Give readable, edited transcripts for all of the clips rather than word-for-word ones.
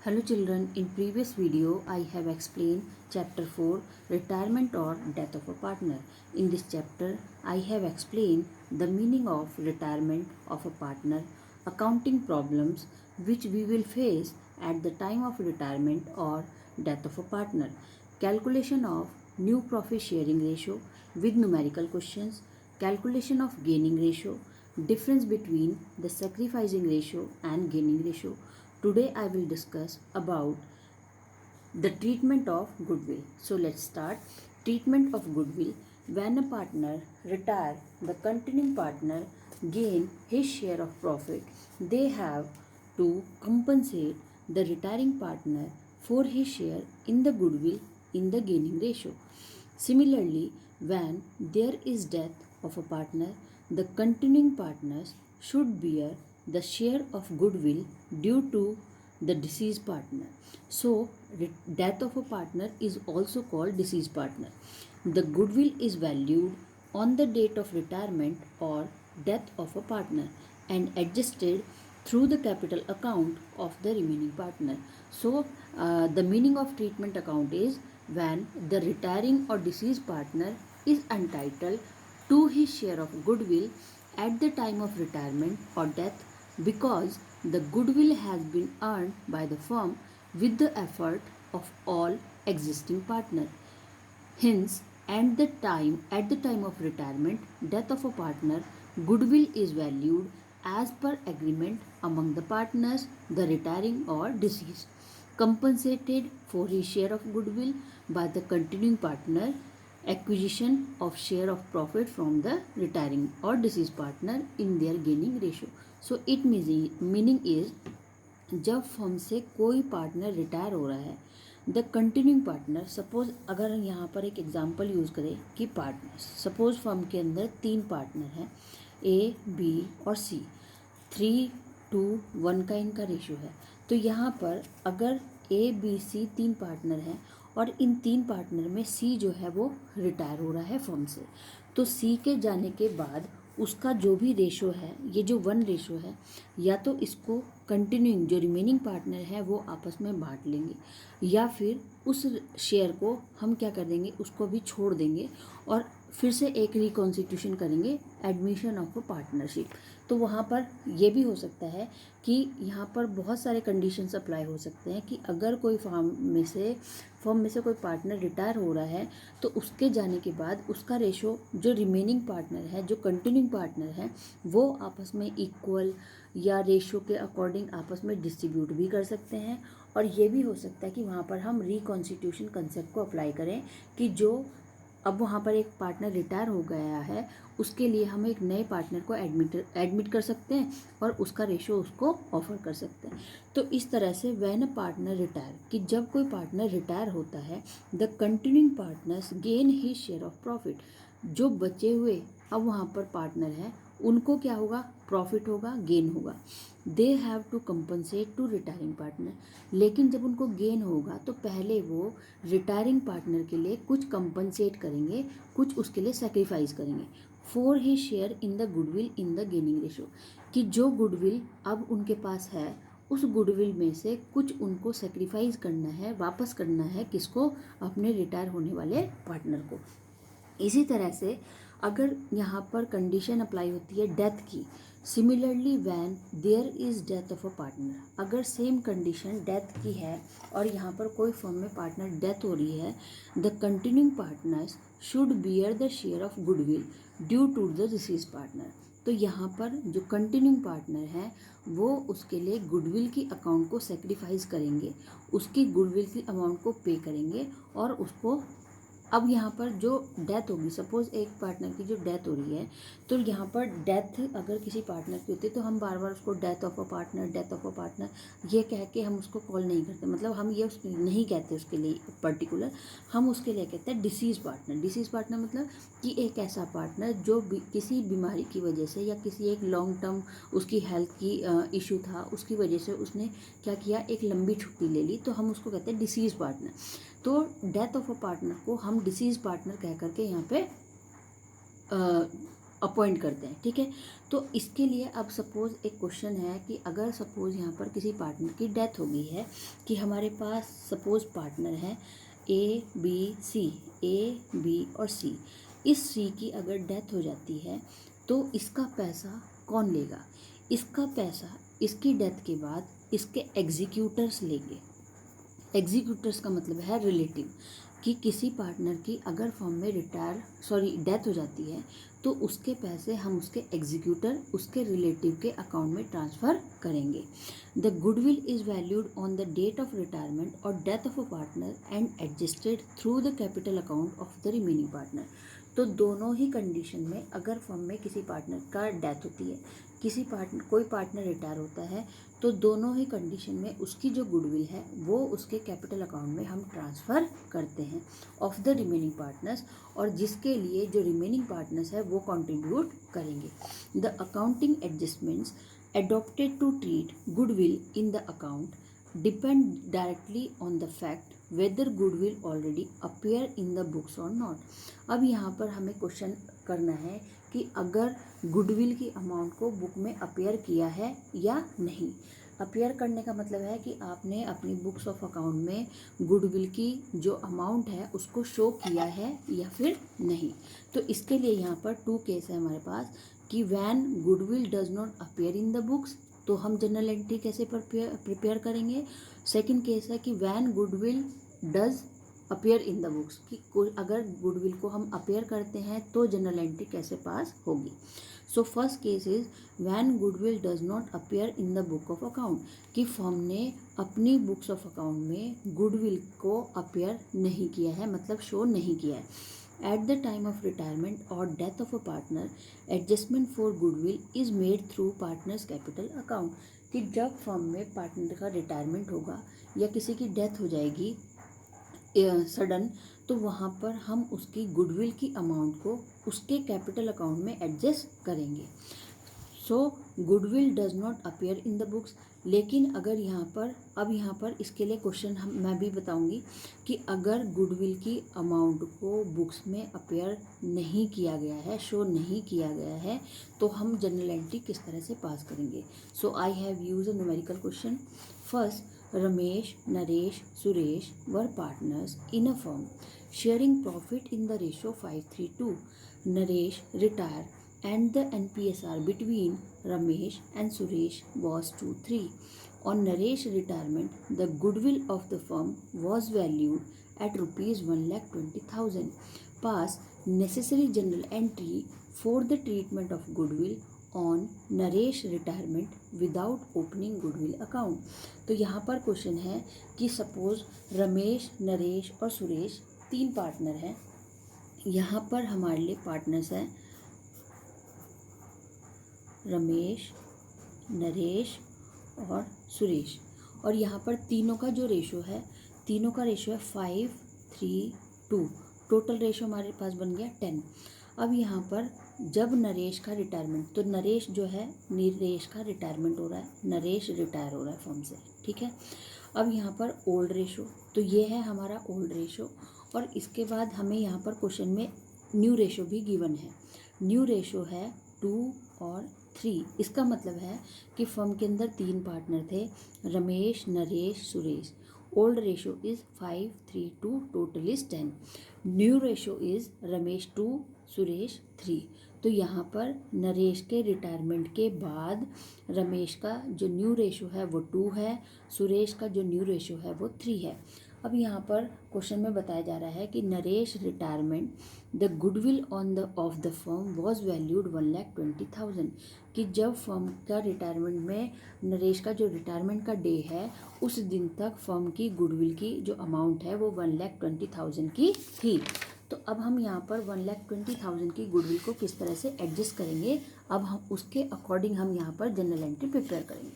Hello children, in previous video I have explained chapter 4 retirement or death of a partner. In this chapter I have explained the meaning of retirement of a partner, accounting problems which we will face at the time of retirement or death of a partner, calculation of new profit sharing ratio with numerical questions, calculation of gaining ratio, difference between the sacrificing ratio and gaining ratio. Today I will discuss about the treatment of goodwill. So let's start. Treatment of goodwill. When a partner retire, the continuing partner gain his share of profit. They have to compensate the retiring partner for his share in the goodwill in the gaining ratio. Similarly, when there is death of a partner, the continuing partners should bear the share of goodwill due to the deceased partner. So, death of a partner is also called deceased partner. The goodwill is valued on the date of retirement or death of a partner and adjusted through the capital account of the remaining partner. So, the meaning of treatment account is when the retiring or deceased partner is entitled to his share of goodwill at the time of retirement or death because the goodwill has been earned by the firm with the effort of all existing partners. Hence, at the time of retirement, death of a partner, goodwill is valued as per agreement among the partners, the retiring or deceased, compensated for his share of goodwill by the continuing partner, acquisition of share of profit from the retiring or deceased partner in their gaining ratio. So it meaning is जब firm से कोई partner retire हो रहा है the continuing partner suppose अगर यहाँ पर एक एग्जांपल यूज़ करें कि पार्टनर्स सपोज फर्म के अंदर 3 पार्टनर हैं ए बी और सी 3:1 का इनका रेशियो है। तो यहाँ पर अगर ए बी सी 3 पार्टनर हैं और इन 3 पार्टनर में सी जो है वो रिटायर हो रहा है फर्म से, तो सी के जाने के बाद उसका जो भी रेशो है, ये जो 1 रेशो है, या तो इसको कंटिन्यूइंग जो रिमेनिंग पार्टनर है वो आपस में बांट लेंगे या फिर उस शेयर को हम क्या कर देंगे, उसको भी छोड़ देंगे और फिर से एक रिकॉन्स्टिट्यूशन करेंगे, एडमिशन ऑफ अ पार्टनरशिप। तो वहाँ पर ये भी हो सकता है कि यहाँ पर बहुत सारे कंडीशंस अप्लाई हो सकते हैं कि अगर कोई फर्म में से कोई पार्टनर रिटायर हो रहा है तो उसके जाने के बाद उसका रेशो जो रिमेनिंग पार्टनर है, जो कंटिन्यूइंग पार्टनर है, वो आपस में इक्वल या रेशो के अकॉर्डिंग आपस में डिस्ट्रीब्यूट भी कर सकते हैं। और ये भी हो सकता है कि वहाँ पर हम रिकॉन्स्टिट्यूशन कंसेप्ट को अप्लाई करें कि जो अब वहाँ पर एक पार्टनर रिटायर हो गया है उसके लिए हम एक नए पार्टनर को एडमिट कर सकते हैं और उसका रेशो उसको ऑफर कर सकते हैं। तो इस तरह से व्हेन अ पार्टनर रिटायर कि जब कोई पार्टनर रिटायर होता है the continuing partners gain his share of profit. जो बचे हुए अब वहाँ पर पार्टनर हैं उनको क्या होगा, प्रॉफिट होगा, गेन होगा। They have to compensate to retiring partner. लेकिन जब उनको गेन होगा तो पहले वो रिटायरिंग पार्टनर के लिए कुछ कंपनसेट करेंगे, कुछ उसके लिए सेक्रीफाइस करेंगे for he share in the goodwill in the gaining ratio. कि जो गुडविल अब उनके पास है उस गुडविल में से कुछ उनको सेक्रीफाइस करना है, वापस करना है किसको, अपने रिटायर होने वाले पार्टनर को। इसी तरह से अगर यहाँ पर कंडीशन अप्लाई होती है डेथ की, similarly when there is death of a partner, अगर सेम कंडीशन डेथ की है और यहाँ पर कोई फर्म में पार्टनर डेथ हो रही है, the continuing partners should bear the share of goodwill due to the deceased partner. तो यहाँ पर जो कंटिन्यूइंग पार्टनर है वो उसके लिए गुडविल की अकाउंट को सेक्रीफाइस करेंगे, उसकी गुडविल की अमाउंट को पे करेंगे और उसको अब यहाँ पर जो डेथ होगी, सपोज एक पार्टनर की जो डेथ हो रही है, तो यहाँ पर डेथ अगर किसी पार्टनर की होती है तो हम बार बार उसको डेथ ऑफ अ पार्टनर ये कह के हम उसको कॉल नहीं करते, मतलब हम ये नहीं कहते उसके लिए पर्टिकुलर, हम उसके लिए कहते हैं डिसीज पार्टनर। डिसीज पार्टनर मतलब कि एक ऐसा पार्टनर जो किसी बीमारी की वजह से या किसी एक लॉन्ग टर्म उसकी हेल्थ की इशू था, उसकी वजह से उसने क्या किया, एक लंबी छुट्टी ले ली, तो हम उसको कहते हैं डिसीज पार्टनर। तो डेथ ऑफ अ पार्टनर को हम डिसीज पार्टनर कह करके यहाँ पे अपॉइंट करते हैं, ठीक है। तो इसके लिए अब सपोज़ एक क्वेश्चन है कि अगर सपोज़ यहाँ पर किसी पार्टनर की डेथ हो गई है, कि हमारे पास सपोज़ पार्टनर है A B C, A B और सी, इस सी की अगर डेथ हो जाती है तो इसका पैसा कौन लेगा? इसका पैसा इसकी डेथ के बाद इसके एग्जीक्यूटर्स लेंगे। एग्जीक्यूटर्स का मतलब है रिलेटिव, कि किसी पार्टनर की अगर फर्म में डेथ हो जाती है तो उसके पैसे हम उसके एग्जीक्यूटर, उसके रिलेटिव के अकाउंट में ट्रांसफ़र करेंगे। The goodwill is valued on the date of retirement और death of a partner and adjusted through the capital account of the remaining partner. तो दोनों ही कंडीशन में अगर फर्म में किसी पार्टनर का डेथ होती है, कोई पार्टनर रिटायर होता है, तो दोनों ही कंडीशन में उसकी जो गुडविल है वो उसके कैपिटल अकाउंट में हम ट्रांसफ़र करते हैं ऑफ द रिमेनिंग पार्टनर्स, और जिसके लिए जो रिमेनिंग पार्टनर्स है वो कंट्रीब्यूट करेंगे। The accounting adjustments adopted to treat goodwill in the account depend directly on the fact whether goodwill already appear in the books or not। अब यहाँ पर हमें क्वेश्चन करना है कि अगर गुडविल की अमाउंट को बुक में अपेयर किया है या नहीं। अपेयर करने का मतलब है कि आपने अपनी बुक्स ऑफ अकाउंट में गुडविल की जो अमाउंट है उसको शो किया है या फिर नहीं। तो इसके लिए यहाँ पर 2 केस है हमारे पास, कि when goodwill does not appear in the books, तो हम जनरल एंट्री कैसे प्रिपेयर करेंगे। सेकंड केस है कि when goodwill does appear in the books, कि अगर गुडविल को हम अपेयर करते हैं तो जनरल एंट्री कैसे पास होगी। So first case is when goodwill does not appear in the book of account, कि फर्म ने अपनी बुक्स ऑफ अकाउंट में गुडविल को अपेयर नहीं किया है, मतलब शो नहीं किया है। At the time of retirement or death of a partner, adjustment for goodwill is made through partner's capital account, कि जब फर्म में पार्टनर का रिटायरमेंट होगा या किसी की डेथ हो जाएगी सडन, तो वहाँ पर हम उसकी गुडविल की अमाउंट को उसके कैपिटल अकाउंट में एडजस्ट करेंगे। So goodwill does not appear in the books, लेकिन अगर यहाँ पर इसके लिए क्वेश्चन मैं भी बताऊंगी कि अगर गुडविल की अमाउंट को बुक्स में अपेयर नहीं किया गया है, शो नहीं किया गया है, तो हम जनरल एंट्री किस तरह से पास करेंगे। So I have use a numerical question. First, Ramesh, Naresh, Suresh were partners in a firm sharing profit in the ratio 5:3:2। Naresh retire and the NPSR between Ramesh and Suresh was 2:3. On Naresh retirement, the goodwill of the firm was valued at rupees 1,20,000. Pass necessary general entry for the treatment of goodwill on Naresh retirement without opening goodwill account. तो यहाँ पर question है कि suppose Ramesh, Naresh और Suresh 3 partner हैं। यहाँ पर हमारे लिए पार्टनर्स हैं रमेश, नरेश और सुरेश, और यहाँ पर तीनों का रेशो है 5:3:2। टोटल रेशो हमारे पास बन गया 10। अब यहाँ पर जब नरेश का रिटायरमेंट, तो नरेश का रिटायरमेंट हो रहा है, नरेश रिटायर हो रहा है फर्म से, ठीक है। अब यहाँ पर ओल्ड रेशो, तो ये है हमारा ओल्ड रेशो, और इसके बाद हमें यहाँ पर क्वेश्चन में न्यू रेशो भी गिवन है। न्यू रेशो है 2 और 3। इसका मतलब है कि फर्म के अंदर 3 पार्टनर थे, Ramesh, Naresh, Suresh. Old ratio is 5:3:2, total is 10। New ratio is Ramesh 2, Suresh 3। तो यहाँ पर नरेश के रिटायरमेंट के बाद रमेश का जो न्यू रेशो है वो 2 है, सुरेश का जो न्यू रेशो है वो 3 है। अब यहाँ पर क्वेश्चन में बताया जा रहा है कि Naresh retirement the goodwill of the firm was valued 1,20,000, कि जब फर्म का रिटायरमेंट में नरेश का जो रिटायरमेंट का डे है उस दिन तक फर्म की गुडविल की जो अमाउंट है वो 1,20,000 की थी। तो अब हम यहाँ पर 1,20,000 की गुडविल को किस तरह से एडजस्ट करेंगे, अब हम उसके अकॉर्डिंग हम यहाँ पर जनरल एंट्री प्रिपेयर करेंगे।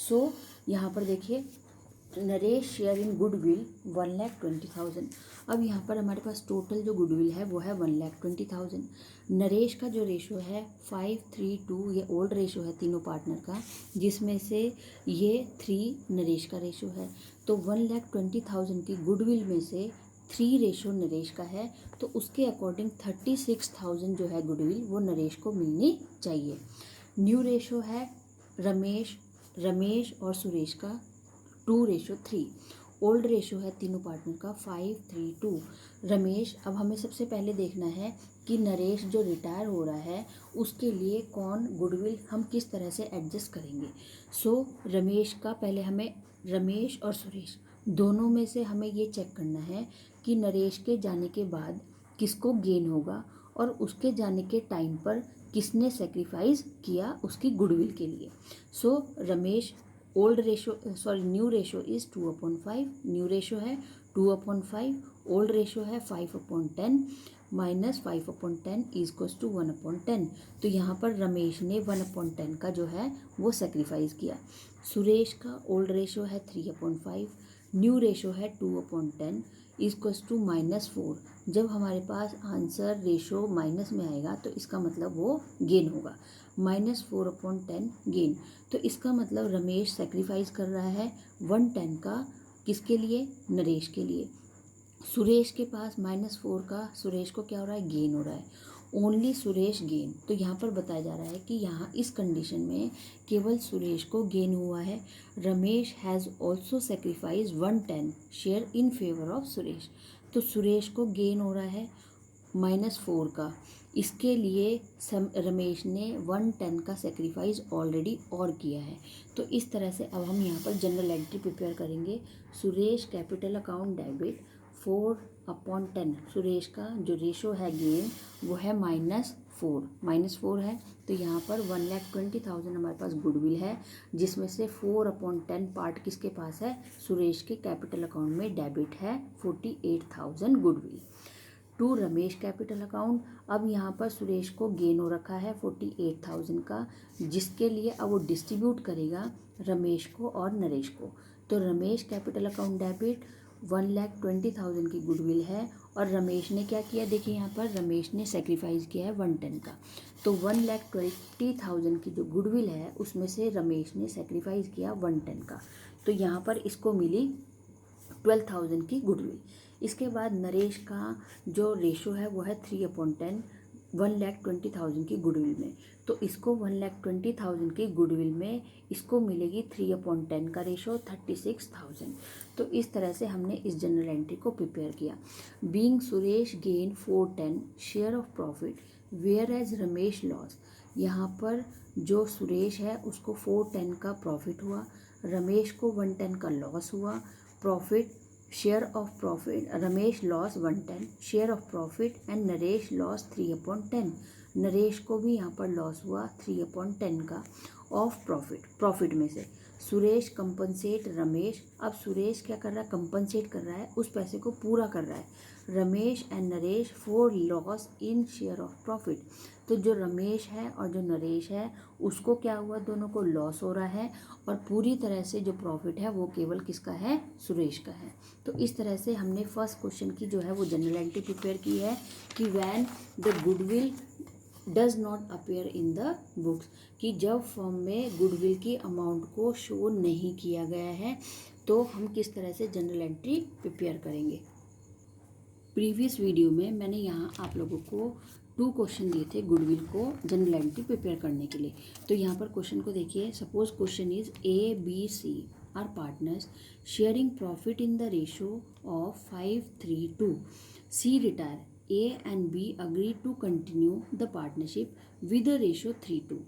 सो यहाँ पर देखिए, नरेश शेयर इन गुडविल 1,20,000। अब यहाँ पर हमारे पास टोटल जो गुडविल है वो है 1,20,000। नरेश का जो रेशो है 5:3:2, ये ओल्ड रेशो है तीनों पार्टनर का, जिसमें से ये 3 नरेश का रेशो है। तो 1,20,000 की गुडविल में से 3 नरेश का है, तो उसके अकॉर्डिंग 36,000 जो है गुडविल वो नरेश को मिलनी चाहिए। न्यू रेशो है रमेश और सुरेश का 2:3। ओल्ड रेशो है तीनों पार्टनर का 5:3:2। रमेश, अब हमें सबसे पहले देखना है कि नरेश जो रिटायर हो रहा है उसके लिए कौन गुडविल हम किस तरह से एडजस्ट करेंगे। रमेश का पहले हमें, रमेश और सुरेश दोनों में से हमें ये चेक करना है कि नरेश के जाने के बाद किसको गेन होगा और उसके जाने के टाइम पर किसने सेक्रीफाइस किया उसकी गुडविल के लिए। Ramesh new ratio is 2/5। New ratio है 2/5। ओल्ड रेशो है 5/10 माइनस 5/10 इक्वल्स टू 1/10। तो यहाँ पर रमेश ने 1/10 का जो है वो सेक्रीफाइस किया। सुरेश का ओल्ड रेशो है 3/5। न्यू रेशो है 2/10 इक्वल्स टू -4। जब हमारे पास आंसर रेशो माइनस में आएगा तो इसका मतलब वो गेन होगा, -4/10 गेन। तो इसका मतलब रमेश सेक्रीफाइस कर रहा है 110 का, किसके लिए, नरेश के लिए। सुरेश के पास -4 का, सुरेश को क्या हो रहा है, गेन हो रहा है, ओनली सुरेश गेन। तो यहाँ पर बताया जा रहा है कि यहाँ इस कंडीशन में केवल सुरेश को गेन हुआ है। Ramesh has also sacrifice 110 share in favour of Suresh. तो सुरेश को गेन हो रहा है -4 का, इसके लिए रमेश ने 110 का सेक्रीफाइस ऑलरेडी और किया है। तो इस तरह से अब हम यहाँ पर जनरल एंट्री प्रिपेयर करेंगे। Suresh capital account debit 4/10। Suresh का जो रेशो है गेन वो है -4 है। तो यहाँ पर 1,20,000 हमारे पास गुडविल है, जिसमें से 4/10 पार्ट किसके पास है, सुरेश के कैपिटल अकाउंट में डेबिट है 48,000 goodwill. To Ramesh capital account, अब यहाँ पर सुरेश को गेन हो रखा है 48,000 का, जिसके लिए अब वो डिस्ट्रीब्यूट करेगा रमेश को और नरेश को। तो रमेश कैपिटल अकाउंट डेबिट 1,20,000 की गुडविल है, और रमेश ने क्या किया, देखिए यहाँ पर रमेश ने सेक्रीफाइस किया है 110 का। तो 1,20,000 की जो गुडविल है उसमें से रमेश ने सेक्रीफाइस किया 110 का, तो यहाँ पर इसको मिली 12,000 की गुडविल। इसके बाद नरेश का जो रेशो है वो है 3/10 1,20,000 की गुडविल में। तो इसको 1,20,000 की गुडविल में इसको मिलेगी 3/10 का रेशो 36,000। तो इस तरह से हमने इस जनरल एंट्री को प्रिपेयर किया। Being Suresh gain 410 share of profit whereas Ramesh loss, यहाँ पर जो सुरेश है उसको 410 का प्रॉफिट हुआ, रमेश को 110 का लॉस हुआ। Profit share of profit, Ramesh loss 110 share of profit and Naresh loss 3/10। Naresh को भी यहाँ पर लॉस हुआ 3/10 का ऑफ प्रॉफिट में से। सुरेश कंपनसेट रमेश, अब सुरेश क्या कर रहा है, कंपनसेट कर रहा है, उस पैसे को पूरा कर रहा है Ramesh and Naresh for loss in share of profit. तो जो रमेश है और जो नरेश है उसको क्या हुआ, दोनों को लॉस हो रहा है, और पूरी तरह से जो प्रॉफिट है वो केवल किसका है, सुरेश का है। तो इस तरह से हमने फर्स्ट क्वेश्चन की जो है वो जनरल एंट्री प्रिपेयर की है कि when the goodwill does not appear in the books, कि जब फर्म में गुडविल की अमाउंट को शो नहीं किया गया है तो हम किस तरह से जनरल एंट्री प्रिपेयर करेंगे। प्रीवियस वीडियो में मैंने यहाँ आप लोगों को 2 क्वेश्चन दिए थे गुडविल को जनरल एंट्री प्रिपेयर करने के लिए। तो यहाँ पर क्वेश्चन को देखिए, suppose question is ABC are partners sharing profit in the ratio of 5:3:2। C retire, A and B agree to continue the partnership with a ratio 3:2.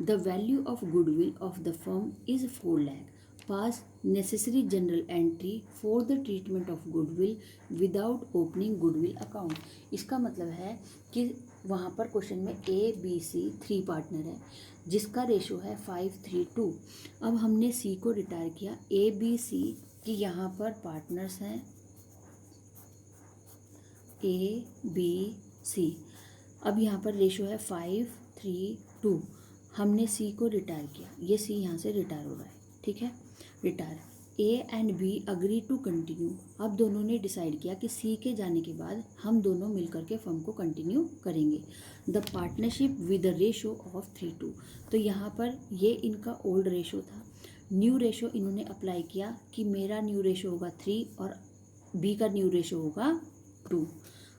The value of goodwill of the firm is 4 lakh. Pass necessary journal entry for the treatment of goodwill without opening goodwill account. इसका मतलब है कि वहाँ पर question में ABC 3 partner है जिसका ratio है 5:3:2। अब हमने C को रिटायर किया, ABC की यहाँ पर पार्टनर्स हैं ABC। अब यहाँ पर रेशो है 5:3:2। हमने C को रिटायर किया, ये C यहाँ से रिटायर हो रहा है, ठीक है, retire. A and B agree to continue, अब दोनों ने डिसाइड किया कि C के जाने के बाद हम दोनों मिलकर के फर्म को कंटिन्यू करेंगे। The partnership with the ratio of 3:2। तो यहाँ पर ये इनका ओल्ड रेशो था, न्यू रेशो इन्होंने अप्लाई किया कि मेरा न्यू रेशो होगा 3 और बी का न्यू रेशो होगा 2।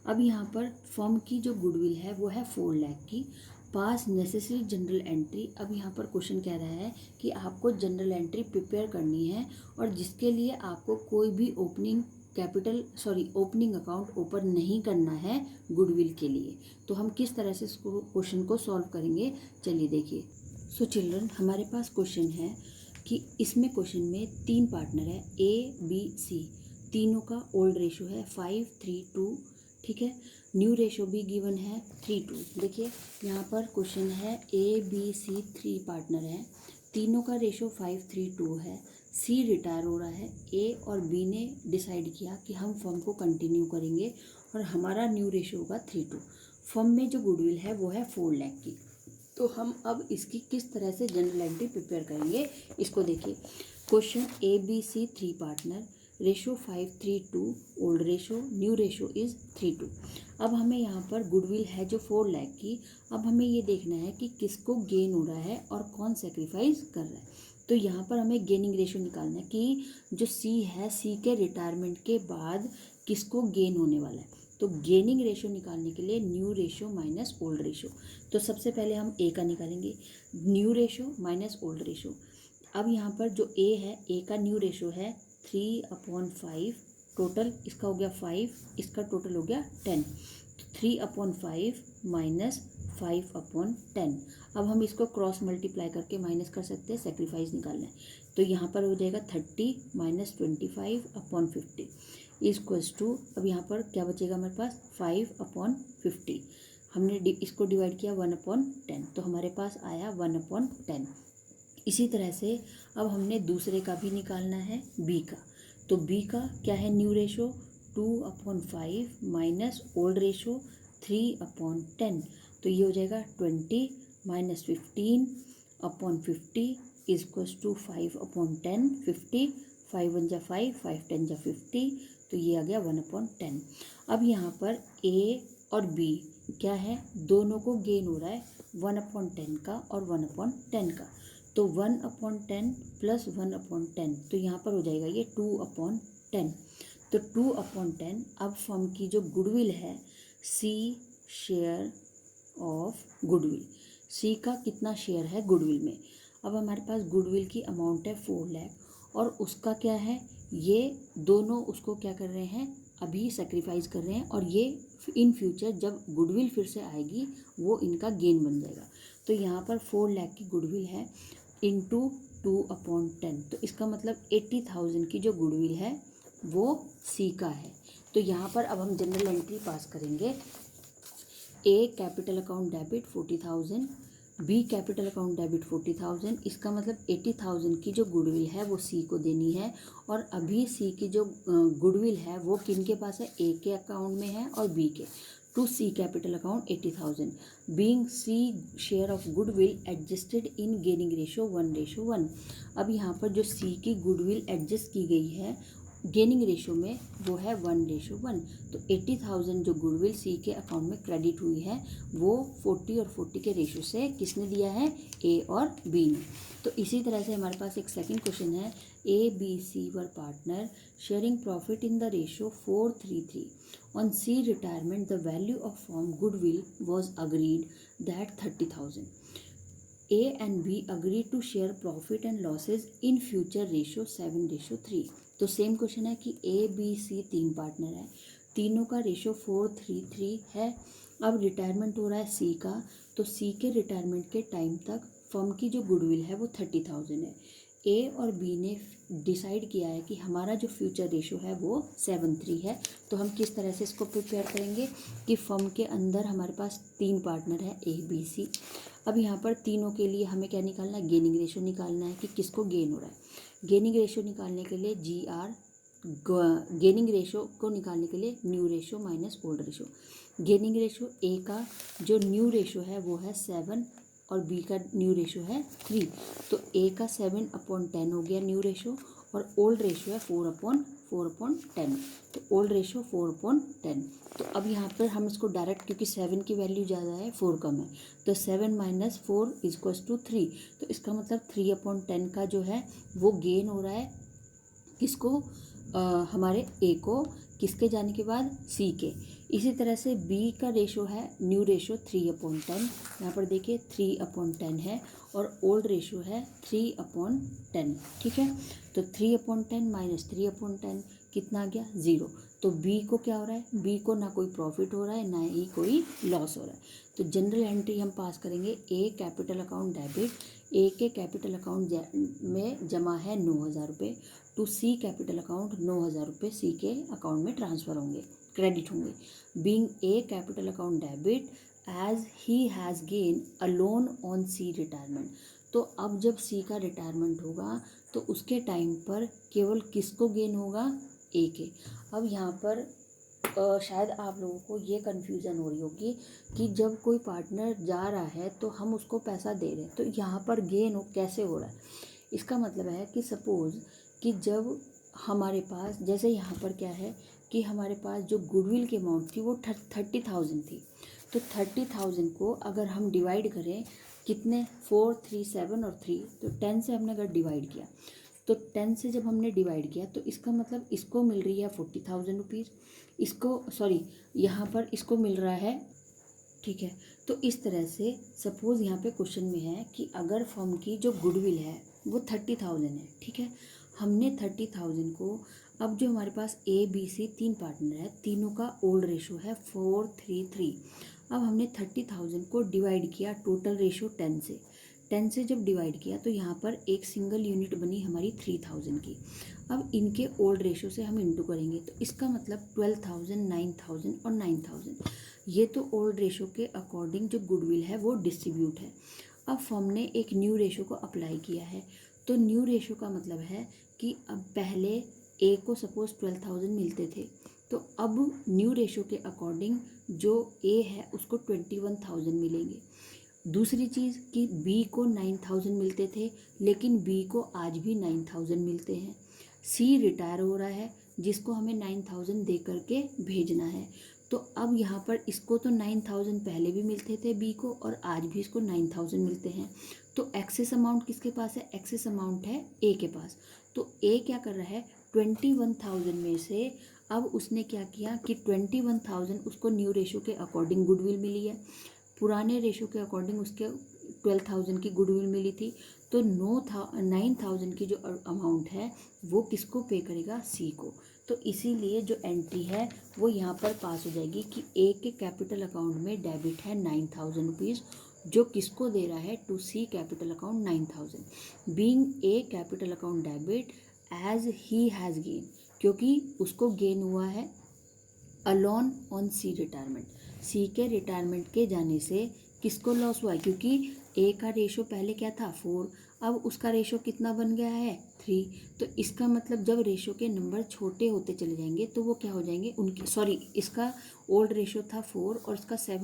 अब यहाँ पर फर्म की जो गुडविल है वो है 4 लाख की। पास नेसेसरी जनरल एंट्री। अब यहाँ पर क्वेश्चन कह रहा है कि आपको जनरल एंट्री प्रिपेयर करनी है और जिसके लिए आपको कोई भी ओपनिंग अकाउंट ओपन नहीं करना है गुडविल के लिए। तो हम किस तरह से इसको क्वेश्चन को सॉल्व करेंगे, चलिए देखिए। सो चिल्ड्रन, हमारे पास क्वेश्चन है कि इसमें क्वेश्चन में 3 पार्टनर है ए बी सी, तीनों का ओल्ड रेशो है 5 3 2, ठीक है। न्यू रेशो भी गिवन है 3 2। देखिए यहाँ पर क्वेश्चन है ए बी सी 3 पार्टनर है, तीनों का रेशो 5 3 2 है। सी रिटायर हो रहा है, ए और बी ने डिसाइड किया कि हम फर्म को कंटिन्यू करेंगे और हमारा न्यू रेशो होगा 3 2। फर्म में जो गुडविल है वो है 4 लाख की। तो हम अब इसकी किस तरह से जनरल एंट्री प्रिपेयर करेंगे, इसको देखिए। Question A B C 3 partner, ratio 5 3 2, old ratio, new ratio is 3 2। अब हमें यहाँ पर गुडविल है जो 4 लाख की। अब हमें ये देखना है कि किसको गेन हो रहा है और कौन सेक्रीफाइस कर रहा है। तो यहाँ पर हमें गेनिंग रेशो निकालना है कि जो सी है, सी के रिटायरमेंट के बाद किसको गेन होने वाला है। तो गेनिंग रेशो निकालने के लिए new ratio minus old ratio. तो सबसे पहले हम ए का निकालेंगे, new ratio minus old ratio. अब यहाँ पर जो ए है, ए का न्यू रेशो है 3/5, टोटल इसका हो गया 5, इसका टोटल हो गया 10। 3/5 माइनस 5/10। अब हम इसको क्रॉस मल्टीप्लाई करके माइनस कर सकते हैं, सेक्रीफाइस निकालना है। तो यहाँ पर हो जाएगा 30 माइनस 25/50 इक्वल्स टू, अब यहाँ पर क्या बचेगा हमारे पास 5/50। हमने इसको डिवाइड किया 1/10, तो हमारे पास आया 1/10। इसी तरह से अब हमने दूसरे का भी निकालना है, बी का। तो बी का क्या है, new ratio 2/5 minus old ratio 3/10। तो ये हो जाएगा 20 माइनस 15/50 इक्वल्स टू 5/10। 50, 5 1 जा 5, 5 10 जा 50, तो ये आ गया 1/10। अब यहाँ पर ए और बी क्या है, दोनों को गेन हो रहा है 1/10 का और 1/10 का। तो 1/10 प्लस 1/10, तो यहाँ पर हो जाएगा ये 2/10। तो 2/10। अब फर्म की जो गुडविल है, सी शेयर ऑफ गुडविल, सी का कितना शेयर है गुडविल में। अब हमारे पास गुडविल की अमाउंट है 4 लाख और उसका क्या है, ये दोनों उसको क्या कर रहे हैं, अभी सेक्रीफाइस कर रहे हैं और ये इन फ्यूचर जब गुडविल फिर से आएगी वो इनका गेन बन जाएगा। तो यहाँ पर 4 लाख की गुडविल है इंटू 2/10, तो इसका मतलब 80,000 की जो गुडविल है वो सी का है। तो यहाँ पर अब हम जनरल एंट्री पास करेंगे। A capital account debit 40,000, B capital account debit 40,000। इसका मतलब 80,000 की जो गुडविल है वो सी को देनी है और अभी सी की जो गुडविल है वो किन के पास है, ए के अकाउंट में है और बी के। To C capital account 80,000 being C share of goodwill adjusted in gaining ratio 1:1। अब यहाँ पर जो सी की गुडविल एडजस्ट की गई है गेनिंग रेशो में वो है 1:1। तो 80,000 जो गुडविल सी के अकाउंट में क्रेडिट हुई है वो 40 और 40 के रेशो से किसने दिया है, ए और बी ने। तो इसी तरह से हमारे पास एक सेकंड क्वेश्चन है, A B C were partner sharing profit in the ratio 4:3:3। On C retirement the value of firm goodwill was agreed that 30,000। A and B agree to share profit and losses in future ratio 7:3। तो same question है कि A B C 3 partner है, तीनों का ratio 4:3:3 है। अब retirement हो रहा है C का, तो C के रिटायरमेंट के टाइम तक फर्म की जो गुडविल है वो 30,000 है। A और B ने डिसाइड किया है कि हमारा जो फ्यूचर रेशो है वो 7:3 है। तो हम किस तरह से इसको प्रिपेयर करेंगे कि फर्म के अंदर हमारे पास 3 पार्टनर है A B C। अब यहाँ पर तीनों के लिए हमें क्या निकालना है, गेनिंग रेशो निकालना है कि किसको गेन हो रहा है। गेनिंग रेशो निकालने के लिए गेनिंग रेशो को निकालने के लिए new ratio minus old ratio. Gaining ratio A का जो न्यू रेशो है वो है 7 और बी का न्यू रेशो है 3। तो ए का 7/10 हो गया न्यू रेशो और ओल्ड रेशो है 4/10। तो ओल्ड रेशो 4/10। तो अब यहाँ पर हम इसको डायरेक्ट, क्योंकि 7 की वैल्यू ज़्यादा है 4 कम है, तो 7 - 4 = 3। तो इसका मतलब 3/10 का जो है वो गेन हो रहा है किसको, हमारे ए को किसके जाने के बाद, सी के। इसी तरह से बी का रेशो है, न्यू रेशो 3/10, यहाँ पर देखिए 3/10 है, और ओल्ड रेशो है 3/10, ठीक है। तो 3/10 माइनस 3/10 कितना आ गया, 0। तो बी को क्या हो रहा है, बी को ना कोई प्रॉफिट हो रहा है ना ही कोई लॉस हो रहा है। तो जनरल एंट्री हम पास करेंगे, ए कैपिटल अकाउंट डेबिट, ए के कैपिटल अकाउंट में जमा है 9,000 रुपये, टू सी कैपिटल अकाउंट 9,000 रुपये सी के अकाउंट में ट्रांसफ़र होंगे, क्रेडिट होंगे। Being A capital account debit as he has gain a loan on C retirement. तो अब जब सी का रिटायरमेंट होगा तो उसके टाइम पर केवल किसको गेन होगा, ए के। अब यहाँ पर शायद आप लोगों को ये कन्फ्यूज़न हो रही होगी कि जब कोई पार्टनर जा रहा है तो हम उसको पैसा दे रहे हैं, तो यहाँ पर गेन कैसे हो रहा है। इसका मतलब है कि सपोज़ कि जब हमारे पास, जैसे यहाँ पर क्या है कि हमारे पास जो गुडविल की अमाउंट थी वो 30,000 थी, तो 30,000 को अगर हम डिवाइड करें कितने, 4, 3, 7 और 3, तो 10 से हमने अगर डिवाइड किया, तो 10 से जब हमने डिवाइड किया तो इसका मतलब इसको मिल रही है 40,000 रुपीज़, इसको सॉरी यहाँ पर इसको मिल रहा है, ठीक है। तो इस तरह से सपोज़ यहाँ पे क्वेश्चन में है कि अगर फर्म की जो गुडविल है वो 30,000 है, ठीक है। हमने 30,000 को, अब जो हमारे पास ए बी सी 3 पार्टनर है, तीनों का ओल्ड रेशो है 4:3:3। अब हमने 30,000 को डिवाइड किया टोटल रेशो 10 से, 10 से जब डिवाइड किया तो यहाँ पर एक सिंगल यूनिट बनी हमारी 3,000 की। अब इनके ओल्ड रेशो से हम इंटू करेंगे तो इसका मतलब 12,000, 9,000 और 9,000, ये तो ओल्ड रेशो के अकॉर्डिंग जो गुडविल है वो डिस्ट्रीब्यूट है। अब फर्म ने एक न्यू रेशो को अप्लाई किया है, तो न्यू रेशो का मतलब है कि अब पहले ए को सपोज़ 12,000 मिलते थे, तो अब न्यू रेशो के अकॉर्डिंग जो ए है उसको 21,000 मिलेंगे। दूसरी चीज़ कि बी को 9,000 मिलते थे, लेकिन बी को आज भी 9,000 मिलते हैं। सी रिटायर हो रहा है जिसको हमें 9,000 दे करके भेजना है, तो अब यहाँ पर इसको तो 9,000 पहले भी मिलते थे बी को, और आज भी इसको 9,000 मिलते हैं। तो एक्सेस अमाउंट किसके पास है, एक्सेस अमाउंट है ए के पास। तो ए क्या कर रहा है, 21,000 में से अब उसने क्या किया कि 21,000 उसको न्यू रेशो के अकॉर्डिंग गुडविल मिली है, पुराने रेशो के अकॉर्डिंग उसके 12,000 की गुडविल मिली थी, तो 9,000 की जो अमाउंट है वो किसको पे करेगा, सी को। तो इसीलिए जो एंट्री है वो यहाँ पर पास हो जाएगी कि ए के कैपिटल अकाउंट में डेबिट है 9,000 रुपीज़, जो किसको दे रहा है, to C capital account 9,000। Being A capital account debit as he has gain, क्योंकि उसको गेन हुआ है alone on C retirement, C के रिटायरमेंट के जाने से किसको लॉस हुआ है, क्योंकि ए का रेशो पहले क्या था 4, अब उसका रेशो कितना बन गया है 3। तो इसका मतलब जब रेशो के नंबर छोटे होते चले जाएंगे तो वो क्या हो जाएंगे, उनकी सॉरी इसका ओल्ड रेशो था 4 और इसका 7,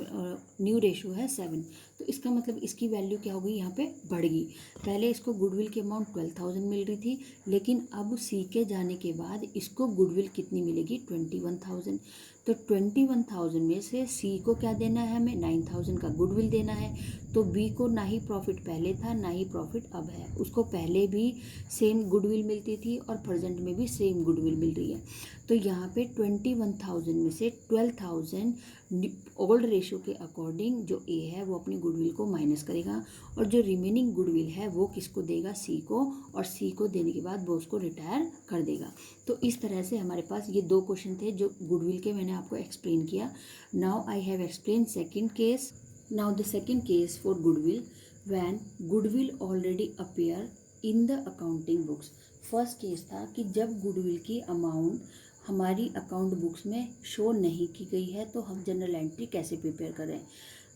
न्यू रेशो है 7, तो इसका मतलब इसकी वैल्यू क्या हो गई, यहाँ पे बढ़ गई। पहले इसको गुडविल की अमाउंट 12,000 मिल रही थी, लेकिन अब सी के जाने के बाद इसको गुडविल कितनी मिलेगी, 21,000। तो 21,000 में से सी को क्या देना है, हमें 9,000 का गुडविल देना है। तो बी को ना ही प्रॉफिट पहले था ना ही प्रॉफिट अब है, उसको पहले भी सेम गुडविल मिलती थी और प्रेजेंट में भी सेम गुडविल मिल रही है। तो यहाँ पे 21,000 में से 12,000 ओल्ड रेशो के अकॉर्डिंग जो ए है वो अपनी गुडविल को माइनस करेगा, और जो रिमेनिंग गुडविल है वो किसको देगा, सी को, और सी को देने के बाद वो उसको रिटायर कर देगा। तो इस तरह से हमारे पास ये 2 क्वेश्चन थे जो गुडविल के मैंने आपको एक्सप्लेन किया। Now I have explain second case. Now the second case for goodwill, when goodwill already appear in the accounting books. First case था कि जब गुडविल की अमाउंट हमारी अकाउंट बुक्स में शो नहीं की गई है तो हम जनरल एंट्री कैसे प्रिपेयर करें।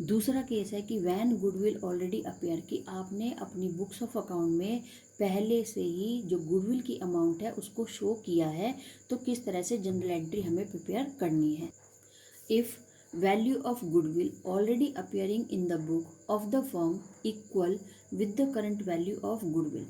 दूसरा केस है कि व्हेन गुडविल ऑलरेडी अपीयर, कि आपने अपनी बुक्स ऑफ अकाउंट में पहले से ही जो गुडविल की अमाउंट है उसको शो किया है, तो किस तरह से जनरल एंट्री हमें प्रिपेयर करनी है। If value of goodwill already appearing in the book of the firm equal with the current value of goodwill,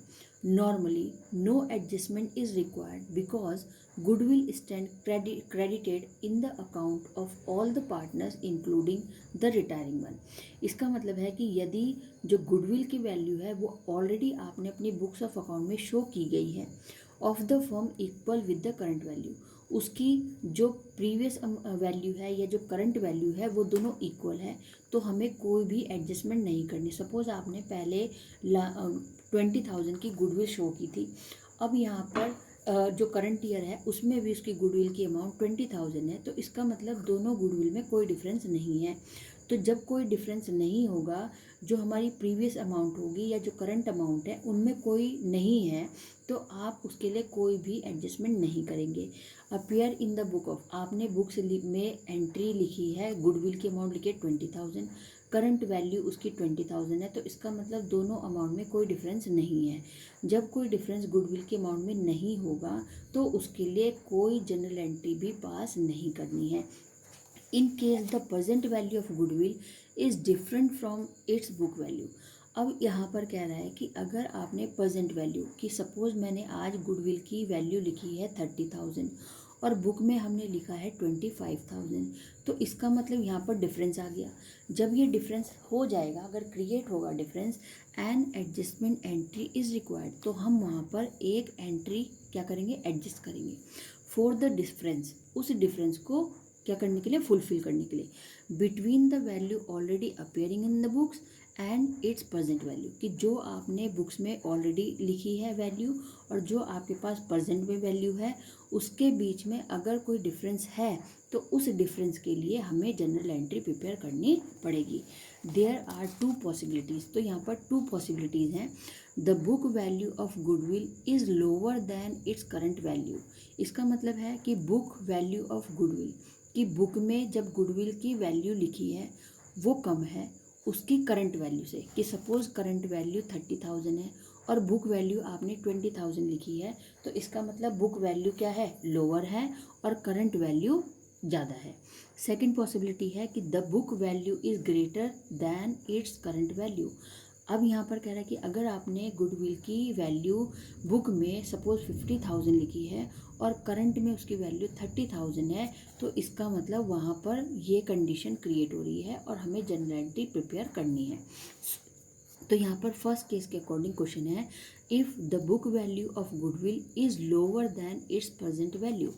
normally no adjustment is required because goodwill stand credited in the account of all the partners including the retiring one। इसका मतलब है कि यदि जो goodwill की value है वो already आपने अपनी बुक्स ऑफ अकाउंट में शो की गई है of the firm equal with the current value, उसकी जो प्रीवियस वैल्यू है या जो करंट वैल्यू है वो दोनों इक्वल है, तो हमें कोई भी एडजस्टमेंट नहीं करनी। सपोज़ आपने पहले 20,000 की गुडविल शो की थी, अब यहाँ पर जो करंट ईयर है उसमें भी उसकी गुडविल की अमाउंट 20,000 है, तो इसका मतलब दोनों गुडविल में कोई डिफरेंस नहीं है। तो जब कोई डिफरेंस नहीं होगा, जो हमारी प्रीवियस अमाउंट होगी या जो करंट अमाउंट है उनमें कोई नहीं है, तो आप उसके लिए कोई भी एडजस्टमेंट नहीं करेंगे। Appear in the book of, आपने बुक्स में एंट्री लिखी है, गुडविल की अमाउंट लिखी है 20,000, करंट वैल्यू उसकी 20,000 है, तो इसका मतलब दोनों अमाउंट में कोई डिफरेंस नहीं है। जब कोई डिफरेंस गुडविल के अमाउंट में नहीं होगा तो उसके लिए कोई जनरल एंट्री भी पास नहीं करनी है। In case the present value of goodwill is different from its book value. अब यहाँ पर कह रहा है कि अगर आपने प्रेजेंट वैल्यू की, सपोज मैंने आज गुडविल की वैल्यू लिखी है 30,000 और बुक में हमने लिखा है 25,000, तो इसका मतलब यहाँ पर डिफरेंस आ गया। जब ये डिफरेंस हो जाएगा, अगर क्रिएट होगा difference, an adjustment entry is required, तो हम वहाँ पर एक एंट्री क्या करेंगे, एडजस्ट करेंगे फॉर द डिफरेंस, उस डिफरेंस को क्या करने के लिए, फुलफिल करने के लिए, between the value already appearing in the books and it's present value, कि जो आपने बुक्स में ऑलरेडी लिखी है वैल्यू और जो आपके पास प्रेजेंट में वैल्यू है, उसके बीच में अगर कोई डिफरेंस है तो उस डिफरेंस के लिए हमें जनरल एंट्री प्रिपेयर करनी पड़ेगी। देयर आर टू पॉसिबिलिटीज़, तो यहाँ पर टू पॉसिबिलिटीज़ हैं। The book value of goodwill is lower than its current value, इसका मतलब है कि बुक वैल्यू ऑफ गुडविल, कि बुक में जब गुडविल की वैल्यू लिखी है वो कम है उसकी करंट वैल्यू से, कि सपोज़ करंट वैल्यू 30,000 है और बुक वैल्यू आपने 20,000 लिखी है, तो इसका मतलब बुक वैल्यू क्या है, लोअर है और करंट वैल्यू ज़्यादा है। सेकंड पॉसिबिलिटी है कि the book value is greater than its current value. अब यहाँ पर कह रहा है कि अगर आपने गुडविल की वैल्यू बुक में सपोज 50,000 लिखी है और करंट में उसकी वैल्यू 30,000 है, तो इसका मतलब वहाँ पर ये कंडीशन क्रिएट हो रही है और हमें जनरल एंट्री प्रिपेयर करनी है। तो यहाँ पर फर्स्ट केस के अकॉर्डिंग क्वेश्चन है, if the book value of goodwill is lower than it's present value,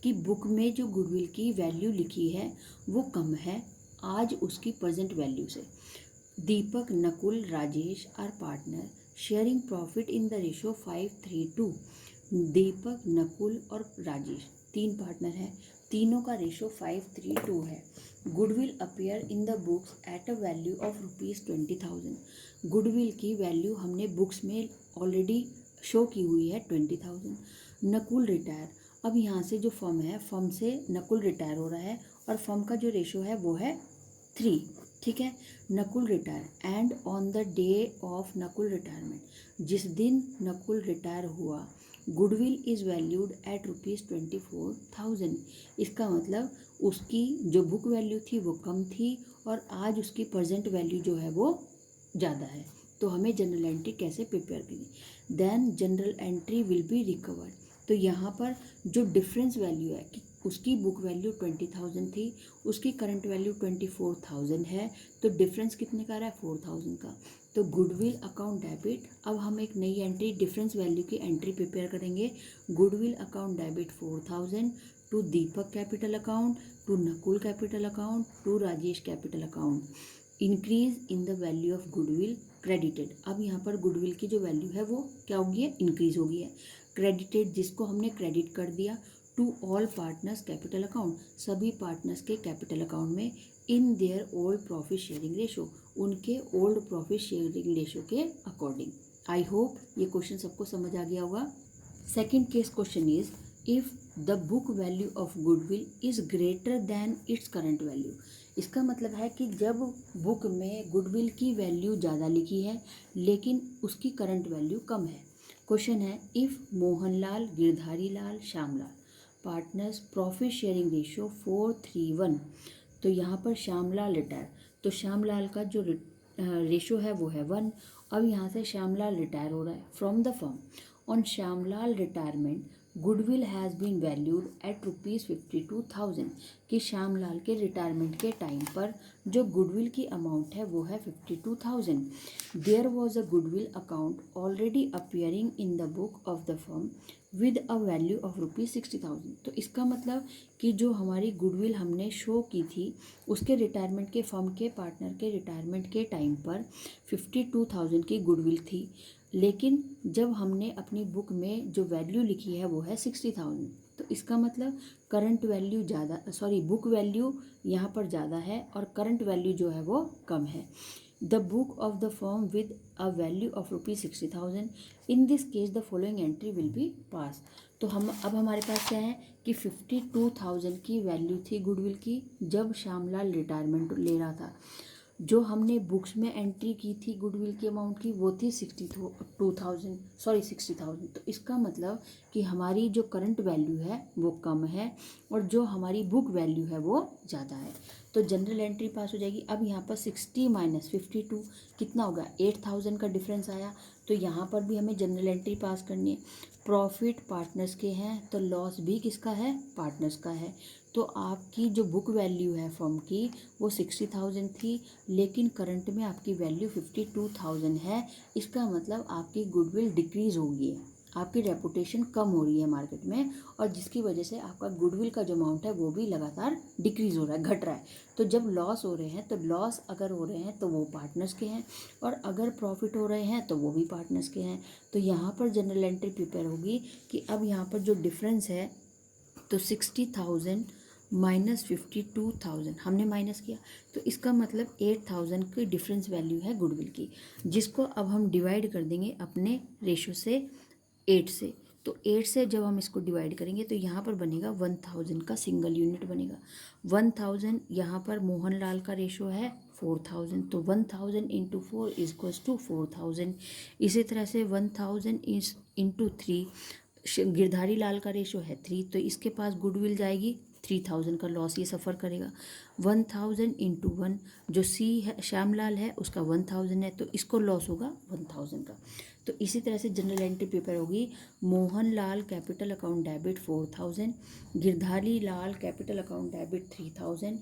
कि बुक में जो गुडविल की वैल्यू लिखी है वो कम है आज उसकी प्रेजेंट वैल्यू से। Deepak, Nakul, Rajesh are partner sharing profit in the ratio 5:3:2। Deepak, Nakul और राजेश तीन पार्टनर हैं, तीनों का रेशो 5:3:2 है। Goodwill appear in the books at a value of ₹20,000। Goodwill की वैल्यू हमने बुक्स में ऑलरेडी शो की हुई है 20,000। नकुल रिटायर, अब यहाँ से जो फर्म है, फर्म से नकुल रिटायर हो रहा है और फर्म का जो रेशो है वो है 3, ठीक है। Nakul retire and on the day of Nakul retirement, जिस दिन नकुल रिटायर हुआ, गुडविल इज़ वैल्यूड एट ₹24,000। इसका मतलब उसकी जो बुक वैल्यू थी वो कम थी और आज उसकी प्रेजेंट वैल्यू जो है वो ज़्यादा है। तो हमें जनरल एंट्री कैसे प्रिपेयर करनी, then journal entry will be recorded. तो यहाँ पर जो डिफरेंस वैल्यू है कि उसकी बुक वैल्यू 20,000 थी, उसकी करंट वैल्यू 24,000 है, तो डिफरेंस कितने का आ रहा है, 4,000 का। तो गुडविल अकाउंट डेबिट, अब हम एक नई एंट्री डिफरेंस वैल्यू की एंट्री प्रिपेयर करेंगे। Goodwill account debit 4,000 to Deepak capital account, to Nakul capital account, to Rajesh capital account. Increase in the value of goodwill credited, अब यहाँ पर गुडविल की जो वैल्यू है वो क्या होगी है, इंक्रीज होगी है। क्रेडिटेड, जिसको हमने क्रेडिट कर दिया, to all partners capital account, सभी पार्टनर्स के कैपिटल अकाउंट में, in their old profit sharing ratio, उनके ओल्ड प्रॉफिट शेयरिंग रेशो के अकॉर्डिंग। आई होप ये क्वेश्चन सबको समझ आ गया होगा। Second case question is, if the book value of goodwill is greater than its current value. इसका मतलब है कि जब बुक में गुडविल की वैल्यू ज़्यादा लिखी है लेकिन उसकी करंट वैल्यू कम है। क्वेश्चन है, if Mohanlal, Girdhari Lal, Shyamlal partners profit sharing ratio 4:3:1, तो यहाँ पर श्यामलाल रिटायर, तो श्यामलाल का जो रेशो है वो है 1। अब यहाँ से श्यामलाल रिटायर हो रहा है from the firm. On Shyamlal retirement goodwill has been valued at ₹52,000, कि श्यामलाल के रिटायरमेंट के टाइम पर जो गुडविल की अमाउंट है वो है 52,000। There was a goodwill account already appearing in the book of the firm with a value of ₹60,000। तो इसका मतलब कि जो हमारी गुडविल हमने शो की थी उसके रिटायरमेंट के फर्म के पार्टनर के रिटायरमेंट के टाइम पर 52,000 की गुडविल थी, लेकिन जब हमने अपनी बुक में जो वैल्यू लिखी है वो है 60,000। तो इसका मतलब करंट वैल्यू ज़्यादा, सॉरी बुक वैल्यू यहाँ पर ज़्यादा है और करंट वैल्यू जो है वो कम है। The book of the firm with a value of ₹60,000, in this case the following entry will be pass. तो हम अब हमारे पास क्या है कि 52,000 की वैल्यू थी गुडविल की जब श्यामलाल रिटायरमेंट ले रहा था। जो हमने बुक्स में एंट्री की थी गुडविल की अमाउंट की वो थी 60,000। तो इसका मतलब कि हमारी जो करंट वैल्यू है वो कम है और जो हमारी बुक वैल्यू है वो ज़्यादा है। तो जनरल एंट्री पास हो जाएगी। अब यहाँ पर 60 माइनस 52 कितना होगा, 8,000 का डिफरेंस आया। तो यहाँ पर भी हमें जनरल एंट्री पास करनी है। प्रॉफिट पार्टनर्स के हैं तो लॉस भी किसका है, पार्टनर्स का है। तो आपकी जो बुक वैल्यू है फर्म की वो 60,000 थी, लेकिन करंट में आपकी वैल्यू 52,000 है। इसका मतलब आपकी गुडविल डिक्रीज़ हो गई है, आपकी रेपुटेशन कम हो रही है मार्केट में, और जिसकी वजह से आपका गुडविल का जो अमाउंट है वो भी लगातार डिक्रीज़ हो रहा है, घट रहा है। तो जब लॉस हो रहे हैं तो लॉस अगर हो रहे हैं तो वो पार्टनर्स के हैं, और अगर प्रॉफिट हो रहे हैं तो वो भी पार्टनर्स के हैं। तो यहाँ पर जनरल एंट्री प्रिपेयर होगी कि अब यहाँ पर जो डिफरेंस है तो 60,000 माइनस 52,000 हमने माइनस किया, तो इसका मतलब 8,000 की डिफरेंस वैल्यू है गुडविल की, जिसको अब हम डिवाइड कर देंगे अपने रेशो से 8 से। तो 8 से जब हम इसको डिवाइड करेंगे तो यहाँ पर बनेगा 1000 का सिंगल यूनिट बनेगा। 1000 यहाँ पर मोहनलाल का रेशो है 4000, तो 1000 इंटू 4 इजक्वल्स टू 4000। इसी तरह से 1000 इंटू 3, गिरधारी लाल का रेशो है 3, तो इसके पास गुडविल जाएगी 3000 का लॉस ये सफ़र करेगा। 1000 इंटू 1, जो सी है श्यामलाल है उसका 1000 है, तो इसको लॉस होगा 1000 का। तो इसी तरह से जनरल एंट्री प्रिपेयर होगी, Mohanlal capital account debit 4000, Girdhari Lal capital account debit 3000,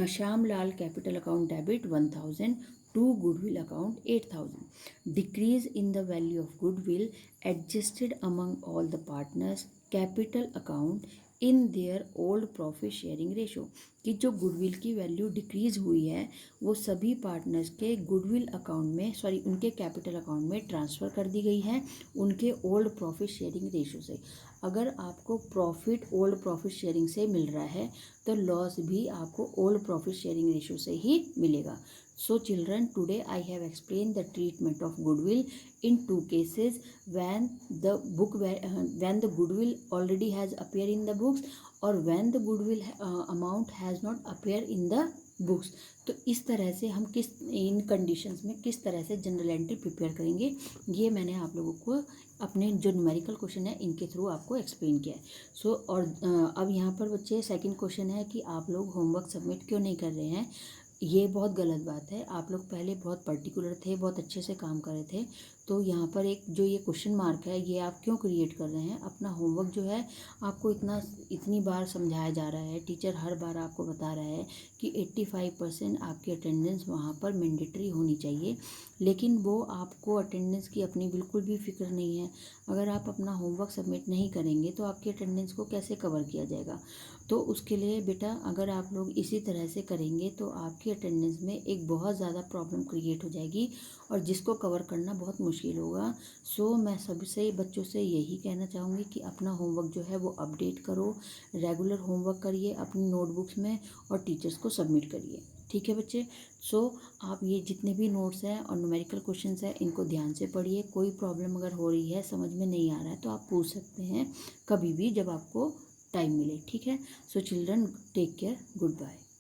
Shyamlal capital account debit 1000 to goodwill account 8,000. Decrease in the value of goodwill adjusted among all the partners capital account in their old profit sharing ratio। कि जो goodwill की value decrease हुई है वो सभी partners के goodwill account में, sorry उनके कैपिटल अकाउंट में ट्रांसफ़र कर दी गई है उनके ओल्ड प्रॉफिट शेयरिंग रेशो से। अगर आपको प्रॉफिट ओल्ड प्रॉफिट शेयरिंग से मिल रहा है तो लॉस भी आपको ओल्ड प्रॉफिट शेयरिंग रेशो से ही मिलेगा। So children, today I have explained the treatment of goodwill in two cases, when the goodwill already has appeared in the books or when the goodwill amount has not appeared in the books। तो इस तरह से हम इन conditions में किस तरह से general entry prepare करेंगे ये मैंने आप लोगों को अपने जो न्यूमेरिकल क्वेश्चन है इनके थ्रू आपको एक्सप्लेन किया है। सो और अब यहाँ पर बच्चे सेकंड क्वेश्चन है कि आप लोग होमवर्क सबमिट क्यों नहीं कर रहे हैं। ये बहुत गलत बात है। आप लोग पहले बहुत पर्टिकुलर थे, बहुत अच्छे से काम कर रहे थे, तो यहाँ पर एक जो ये क्वेश्चन मार्क है ये आप क्यों क्रिएट कर रहे हैं। अपना होमवर्क जो है आपको इतनी बार समझाया जा रहा है, टीचर हर बार आपको बता रहा है कि 85% आपकी अटेंडेंस वहाँ पर मैंडेटरी होनी चाहिए, लेकिन वो आपको अटेंडेंस की अपनी बिल्कुल भी फिक्र नहीं है। अगर आप अपना होमवर्क सबमिट नहीं करेंगे तो आपकी अटेंडेंस को कैसे कवर किया जाएगा। तो उसके लिए बेटा अगर आप लोग इसी तरह से करेंगे तो आपकी अटेंडेंस में एक बहुत ज़्यादा प्रॉब्लम क्रिएट हो जाएगी और जिसको कवर करना बहुत मुश्किल होगा। सो मैं सबसे बच्चों से यही कहना चाहूँगी कि अपना होमवर्क जो है वो अपडेट करो, रेगुलर होमवर्क करिए अपनी नोटबुक्स में और टीचर्स को सबमिट करिए। ठीक है बच्चे। सो आप ये जितने भी नोट्स हैं और न्यूमेरिकल क्वेश्चंस हैं इनको ध्यान से पढ़िए। कोई प्रॉब्लम अगर हो रही है, समझ में नहीं आ रहा है तो आप पूछ सकते हैं कभी भी जब आपको टाइम मिले। ठीक है। So children take care, good bye.